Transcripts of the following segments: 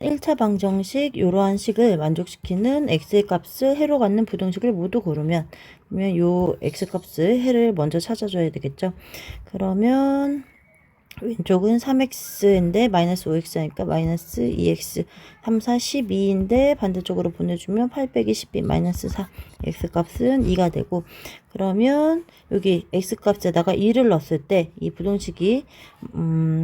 1차 방정식 이러한 식을 만족시키는 x의 값을 해로 갖는 부등식을 모두 고르면 그러면 요 x 값을 해를 먼저 찾아줘야 되겠죠. 그러면 왼쪽은 3x인데 마이너스 5x니까 마이너스 2x 3, 4, 12인데 반대쪽으로 보내주면 8 빼기 12 마이너스 4 x 값은 2가 되고 그러면 여기 x 값에다가 2를 넣었을 때 이 부등식이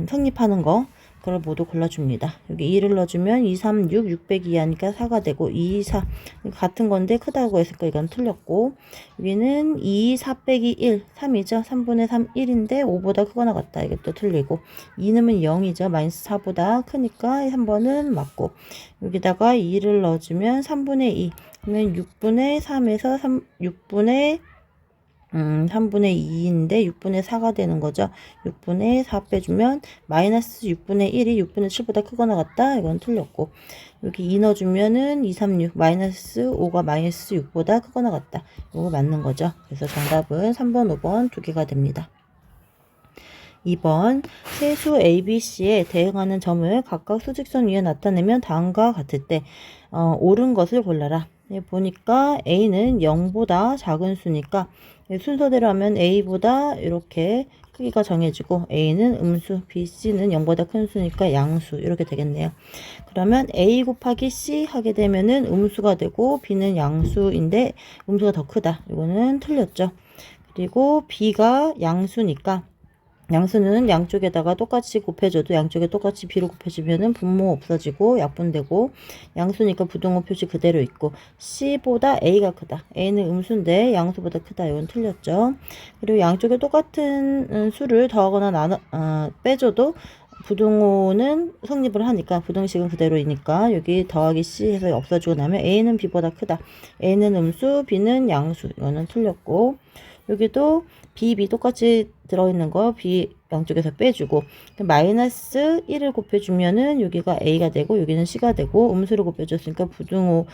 성립하는 거 그걸 모두 골라줍니다. 여기 2를 넣어주면 2, 3, 6, 6 빼기 2 하니까 4가 되고 2, 4 같은 건데 크다고 했으니까 이건 틀렸고 여기는 2, 4 빼기 1, 3이죠. 3분의 3, 1인데 5보다 크거나 같다. 이것도 틀리고 2는 0이죠. 마이너스 4보다 크니까 3번은 맞고 여기다가 2를 넣어주면 3분의 2 그러면 6분의 3에서 3분의 2인데 6분의 4가 되는 거죠. 6분의 4 빼주면 마이너스 6분의 1이 6분의 7보다 크거나 같다. 이건 틀렸고 여기 2 넣어주면은 2, 3, 6 마이너스 5가 마이너스 6보다 크거나 같다. 이거 맞는 거죠. 그래서 정답은 3번, 5번 두 개가 됩니다. 2번 세수 ABC에 대응하는 점을 각각 수직선 위에 나타내면 다음과 같을 때 옳은 것을 골라라. 보니까 A는 0보다 작은 수니까 순서대로 하면 A보다 이렇게 크기가 정해지고 A는 음수, B, C는 0보다 큰 수니까 양수 이렇게 되겠네요. 그러면 A 곱하기 C 하게 되면은 음수가 되고 B는 양수인데 음수가 더 크다. 이거는 틀렸죠. 그리고 B가 양수니까 양수는 양쪽에다가 똑같이 곱해줘도 양쪽에 똑같이 b로 곱해주면은 분모 없어지고 약분되고 양수니까 부등호 표시 그대로 있고 c보다 a가 크다. a는 음수인데 양수보다 크다. 이건 틀렸죠. 그리고 양쪽에 똑같은 수를 더하거나 빼줘도 부등호는 성립을 하니까 부등식은 그대로이니까 여기 더하기 c 해서 없어지고 나면 a는 b보다 크다. a는 음수, b는 양수. 이거는 틀렸고 여기도 B, B 똑같이 들어있는 거 B 양쪽에서 빼주고 마이너스 1을 곱해주면은 여기가 A가 되고 여기는 C가 되고 음수를 곱해줬으니까 부등호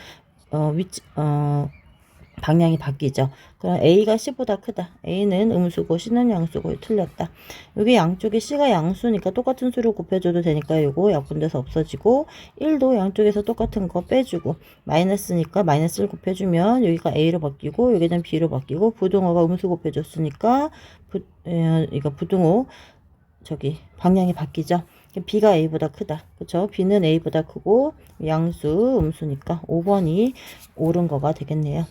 방향이 바뀌죠. 그럼 A가 C보다 크다. A는 음수고 C는 양수고 틀렸다. 여기 양쪽에 C가 양수니까 똑같은 수를 곱해줘도 되니까 요거 약분돼서 없어지고 1도 양쪽에서 똑같은 거 빼주고 마이너스니까 마이너스를 곱해주면 여기가 A로 바뀌고 여기는 B로 바뀌고 부등호가 음수 곱해줬으니까 이거 부등호 방향이 바뀌죠. B가 A보다 크다. 그쵸? B는 A보다 크고 양수 음수니까 5번이 옳은 거가 되겠네요.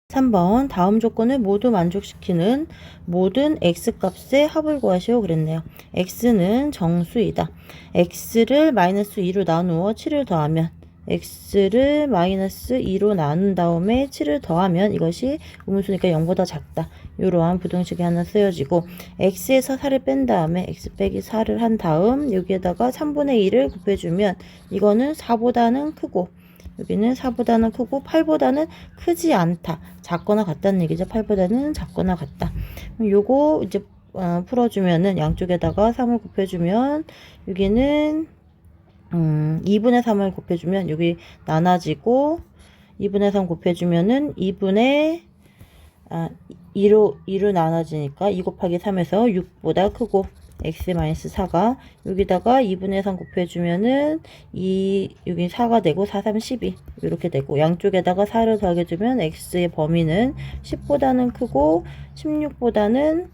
3번 다음 조건을 모두 만족시키는 모든 x값의 합을 구하시오 그랬네요. x는 정수이다. x를 마이너스 2로 나누어 7을 더하면 x를 마이너스 2로 나눈 다음에 7을 더하면 이것이 음수니까 0보다 작다. 이러한 부등식이 하나 쓰여지고 x에서 4를 뺀 다음에 x 빼기 4를 한 다음 여기에다가 3분의 2를 곱해주면 이거는 4보다는 크고 여기는 4보다는 크고 8보다는 크지 않다. 작거나 같다는 얘기죠. 8보다는 작거나 같다. 요거 이제 풀어주면은 양쪽에다가 3을 곱해주면 여기는 2분의 3을 곱해주면 여기 나눠지고 2분의 3 곱해주면은 2로 나눠지니까 2 곱하기 3에서 6보다 크고 x-4가 여기다가 2분의 3 곱해주면은 여기 4가 되고 4, 3, 12 이렇게 되고 양쪽에다가 4를 더해주면 x의 범위는 10보다는 크고 16보다는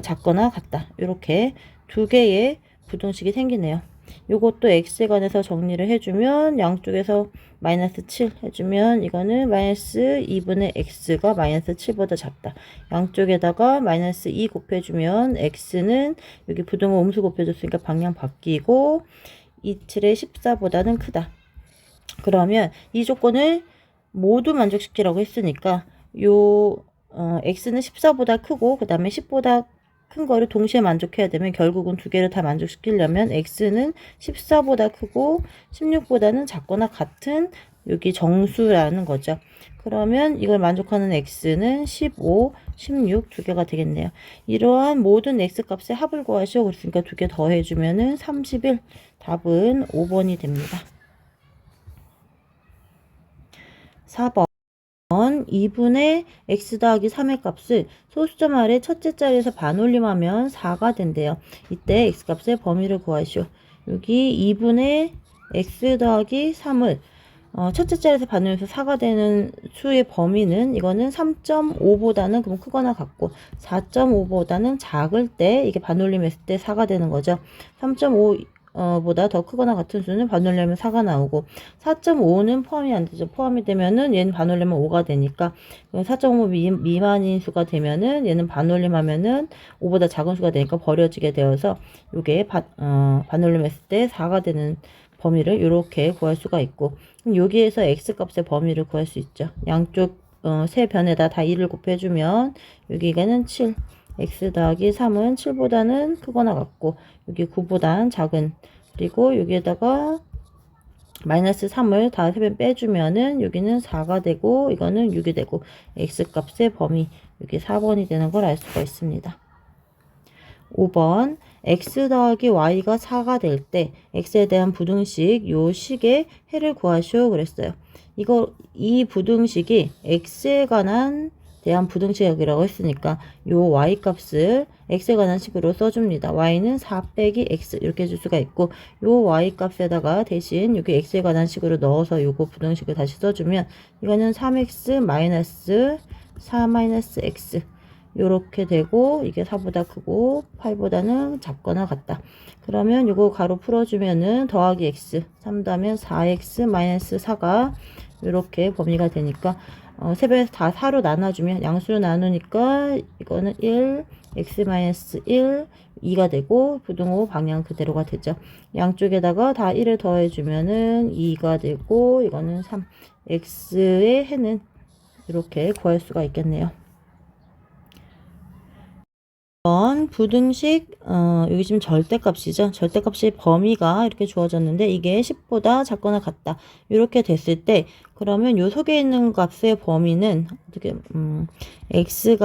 작거나 같다. 이렇게 두 개의 부등식이 생기네요. 요것도 x에 관해서 정리를 해주면 양쪽에서 마이너스 7 해주면 이거는 마이너스 2분의 x가 마이너스 7보다 작다. 양쪽에다가 마이너스 2 곱해주면 x는 여기 부등호 음수 곱해줬으니까 방향 바뀌고 27의 14보다는 크다. 그러면 이 조건을 모두 만족시키라고 했으니까 x는 14보다 크고 그 다음에 10보다 큰 거를 동시에 만족해야 되면 결국은 두 개를 다 만족시키려면 x는 14보다 크고 16보다는 작거나 같은 여기 정수라는 거죠. 그러면 이걸 만족하는 x는 15, 16 두 개가 되겠네요. 이러한 모든 x값의 합을 구하시오. 그랬으니까 두 개 더해주면은 31. 답은 5번이 됩니다. 4번 2분의 x 더하기 3의 값을 소수점 아래 첫째 자리에서 반올림하면 4가 된대요. 이때 x값의 범위를 구하시오. 여기 2분의 x 더하기 3을 첫째 자리에서 받으면서 4가 되는 수의 범위는 이거는 3.5보다는 그럼 크거나 같고 4.5보다는 작을 때 이게 반올림했을 때 4가 되는 거죠. 3.5 보다 더 크거나 같은 수는 반올림하면 4가 나오고 4.5는 포함이 안 되죠. 포함이 되면은 얘는 반올림하면 5가 되니까 4.5 미만인 수가 되면은 얘는 반올림하면은 5보다 작은 수가 되니까 버려지게 되어서 요게 반올림했을 때 4가 되는 범위를 이렇게 구할 수가 있고 그럼 여기에서 x값의 범위를 구할 수 있죠. 양쪽 세 변에다 다 2를 곱해주면 여기가는 7 x 더하기 3은 7보다는 크거나 같고 여기 9보다는 작은 그리고 여기에다가 마이너스 3을 다 3배 빼주면은 여기는 4가 되고 이거는 6이 되고 x값의 범위 여기 4번이 되는 걸 알 수가 있습니다. 5번 x 더하기 y가 4가 될 때 x에 대한 부등식 요 식의 해를 구하시오 그랬어요. 이 부등식이 x에 관한 대한 부등식이라고 했으니까 요 y 값을 x에 관한 식으로 써줍니다. y는 4 빼기 x 이렇게 해줄 수가 있고 요 y 값에다가 대신 여기 x에 관한 식으로 넣어서 요거 부등식을 다시 써주면 이거는 3x 마이너스 4 마이너스 x 요렇게 되고 이게 4보다 크고 8보다는 작거나 같다. 그러면 요거 가로 풀어주면은 더하기 x 3 더하면 4x 마이너스 4가 요렇게 범위가 되니까 세변에서 다 4로 나눠주면 양수로 나누니까 이거는 1 x 마이너스 1 2가 되고 부등호 방향 그대로가 되죠. 양쪽에다가 다 1을 더해주면은 2가 되고 이거는 3 x의 해는 이렇게 구할 수가 있겠네요. 부등식 여기 지금 절대값이죠. 절대값의 범위가 이렇게 주어졌는데 이게 10보다 작거나 같다. 이렇게 됐을 때 그러면 요 속에 있는 값의 범위는 어떻게 x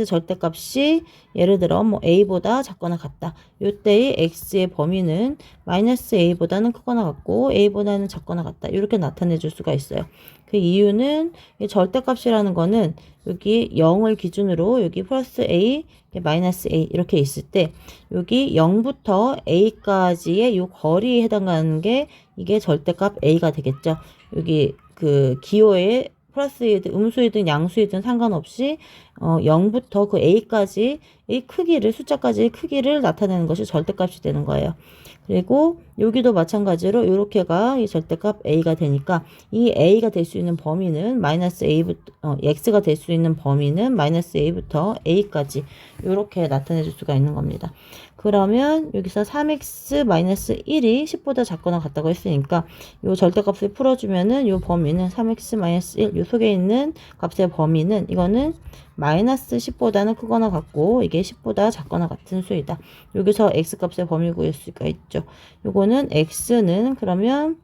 절대값이 예를 들어 뭐 a보다 작거나 같다. 요때의 x의 범위는 마이너스 a보다는 크거나 같고 a보다는 작거나 같다. 이렇게 나타내 줄 수가 있어요. 그 이유는 이 절대값이라는 거는 여기 0을 기준으로 여기 플러스 a 마이너스 a 이렇게 있을 때 여기 0부터 a까지의 요 거리에 해당하는 게 이게 절대값 a가 되겠죠. 여기 그 기호에 플러스이든 음수이든 양수이든 상관없이 0부터 그 a까지 이 크기를 숫자까지의 크기를 나타내는 것이 절대값이 되는 거예요. 그리고 여기도 마찬가지로 이렇게가 이 절대값 a가 되니까 이 a가 될 수 있는 범위는 마이너스 a부터 x가 될 수 있는 범위는 마이너스 a부터 a까지 이렇게 나타내 줄 수가 있는 겁니다. 그러면 여기서 3x 마이너스 1이 10보다 작거나 같다고 했으니까 이 절대값을 풀어주면은 이 범위는 3x 마이너스 1, 이 속에 있는 값의 범위는 이거는 마이너스 10보다는 크거나 같고 이게 10보다 작거나 같은 수이다. 여기서 x값의 범위 구할 수가 있죠. 요거는 x는 그러면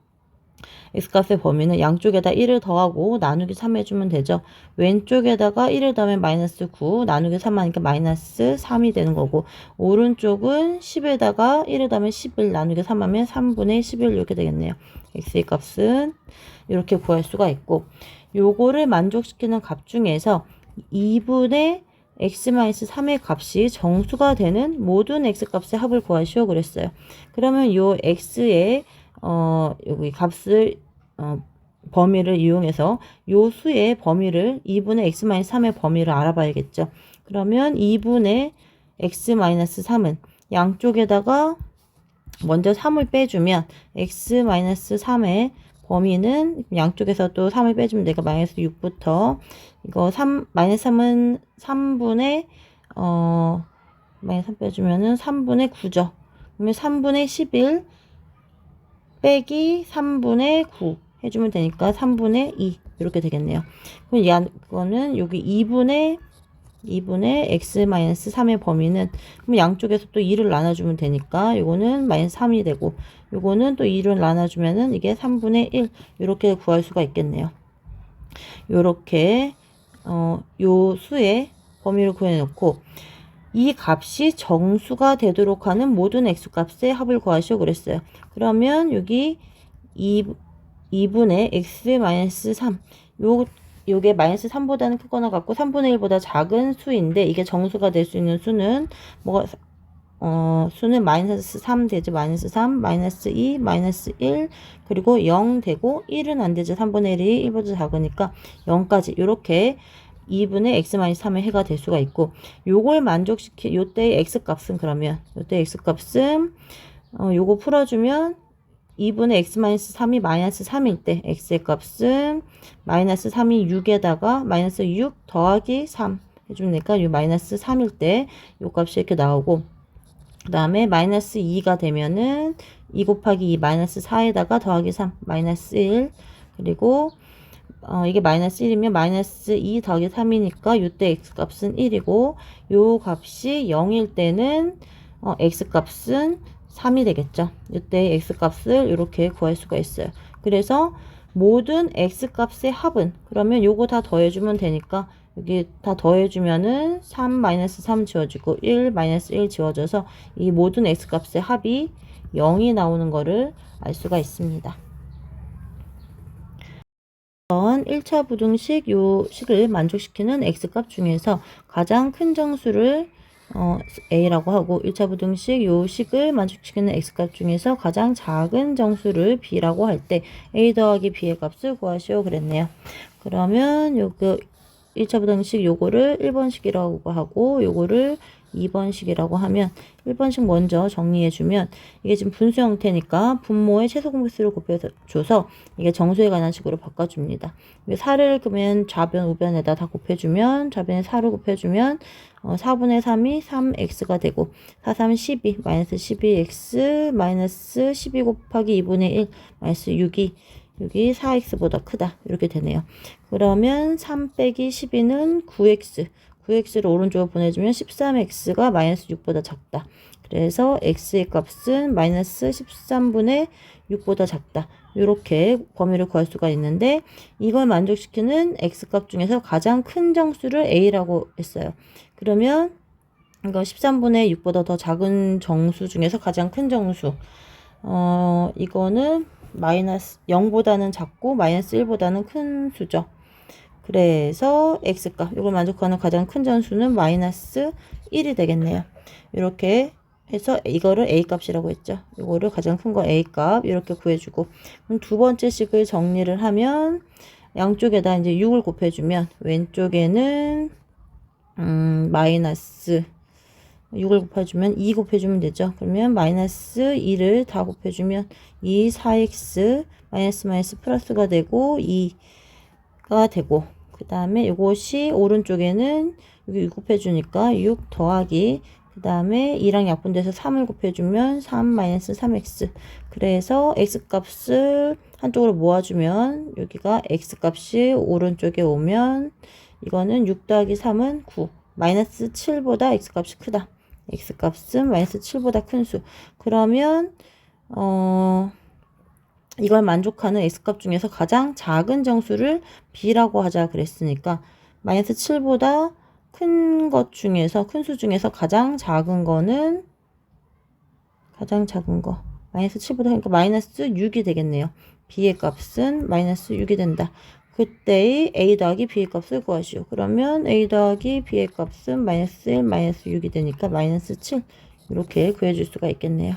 x값의 범위는 양쪽에다 1을 더하고 나누기 3 해주면 되죠. 왼쪽에다가 1을 더하면 마이너스 9 나누기 3 하니까 마이너스 3이 되는 거고 오른쪽은 10에다가 1을 더하면 11 나누기 3 하면 3분의 11 이렇게 되겠네요. x의 값은 이렇게 구할 수가 있고 요거를 만족시키는 값 중에서 2분의 x-3의 값이 정수가 되는 모든 x값의 합을 구하시오 그랬어요. 그러면 요 x의 여기 값을 범위를 이용해서 요 수의 범위를 2분의 x-3의 범위를 알아봐야겠죠. 그러면 2분의 x-3은 양쪽에다가 먼저 3을 빼주면 x-3의 범위는 양쪽에서 또 3을 빼주면 내가 마이너스 6부터 이거 마이너스 3은 3분의 마이너스 3 빼주면은 3분의 9죠. 그러면 3분의 11 빼기 3분의 9 해주면 되니까 3분의 2 이렇게 되겠네요. 그럼 이거는 여기 2분의 x-3의 범위는 그럼 양쪽에서 또 2를 나눠주면 되니까 이거는 마이너스 3이 되고 요거는 또 2를 나눠주면은 이게 3분의 1 이렇게 구할 수가 있겠네요. 요렇게 요 수의 범위를 구해놓고 이 값이 정수가 되도록 하는 모든 x값의 합을 구하시오 그랬어요. 그러면 여기 2분의 x-3 요게 마이너스 3보다는 크거나 같고 3분의 1보다 작은 수인데 이게 정수가 될 수 있는 수는 뭐가 수는 마이너스 3 되죠. 마이너스 3, 마이너스 2, 마이너스 1, 그리고 0 되고 1은 안 되죠. 3분의 1이 1보다 작으니까 0까지 이렇게 2분의 x-3의 해가 될 수가 있고, 요걸 요때의 x값은 그러면 요때 x값은 요거 풀어주면 2분의 x-3이 마이너스 3일 때 x의 값은 마이너스 3이 6에다가 마이너스 6 더하기 3 해주니까 요 마이너스 3일 때 요 값이 이렇게 나오고, 그 다음에 마이너스 2가 되면은 2 곱하기 2 마이너스 4에다가 더하기 3 마이너스 1, 그리고 이게 마이너스 1이면 마이너스 2 더하기 3이니까 요때 x값은 1이고, 요 값이 0일 때는 x값은 3이 되겠죠. 이때 x값을 이렇게 구할 수가 있어요. 그래서 모든 x값의 합은, 그러면 요거 다 더해주면 되니까 여기 다 더해주면은 3 마이너스 3 지워지고 1 마이너스 1 지워져서 이 모든 x값의 합이 0이 나오는 거를 알 수가 있습니다. 1차 부등식 요 식을 만족시키는 x값 중에서 가장 큰 정수를 a라고 하고, 1차 부등식 요 식을 만족시키는 x값 중에서 가장 작은 정수를 b라고 할 때 a 더하기 b의 값을 구하시오 그랬네요. 그러면 요거 1차 부등식 요거를 1번식이라고 하고 요거를 2번식이라고 하면, 1번식 먼저 정리해주면, 이게 지금 분수 형태니까 분모의 최소 공배수를 곱해줘서 이게 정수에 관한 식으로 바꿔줍니다. 4를 그러면 좌변, 우변에다 다 곱해주면, 좌변에 4를 곱해주면 4분의 3이 3x가 되고, 4, 3, 12, 마이너스 12x, 마이너스 12 곱하기 2분의 1, 마이너스 6이 여기 4x보다 크다. 이렇게 되네요. 그러면 3 빼기 12는 9x. 9x를 오른쪽으로 보내주면 13x가 마이너스 6보다 작다. 그래서 x의 값은 마이너스 13분의 6보다 작다. 이렇게 범위를 구할 수가 있는데, 이걸 만족시키는 x값 중에서 가장 큰 정수를 a라고 했어요. 그러면 이거 13분의 6보다 더 작은 정수 중에서 가장 큰 정수. 이거는 마이너스 0보다는 작고 마이너스 1보다는 큰 수죠. 그래서 x값, 이걸 만족하는 가장 큰 정수는 마이너스 1이 되겠네요. 이렇게 해서 이거를 a값이라고 했죠. 이거를 가장 큰 거 a값 이렇게 구해주고, 그럼 두 번째 식을 정리를 하면 양쪽에다 이제 6을 곱해주면 왼쪽에는 마이너스 6을 곱해주면 2 곱해주면 되죠. 그러면 마이너스 2를 다 곱해주면 2, 4x 마이너스 마이너스 플러스가 되고 2가 되고, 그 다음에 이것이 오른쪽에는 여기 6 곱해주니까 6 더하기, 그 다음에 2랑 약분돼서 3을 곱해주면 3 마이너스 3x. 그래서 x값을 한쪽으로 모아주면 여기가 x값이 오른쪽에 오면 이거는 6 더하기 3은 9. 마이너스 7보다 x값이 크다. x값은 마이너스 7보다 큰 수. 그러면 이걸 만족하는 x값 중에서 가장 작은 정수를 b라고 하자 그랬으니까, 마이너스 7보다 큰 것 중에서, 큰 수 중에서 가장 작은 거는, 가장 작은 거 마이너스 7보다, 그러니까 마이너스 6이 되겠네요. b의 값은 마이너스 6이 된다. 그때의 a 더하기 b의 값을 구하시오. 그러면 a 더하기 b의 값은 마이너스 1, 마이너스 6이 되니까 마이너스 7, 이렇게 구해줄 수가 있겠네요.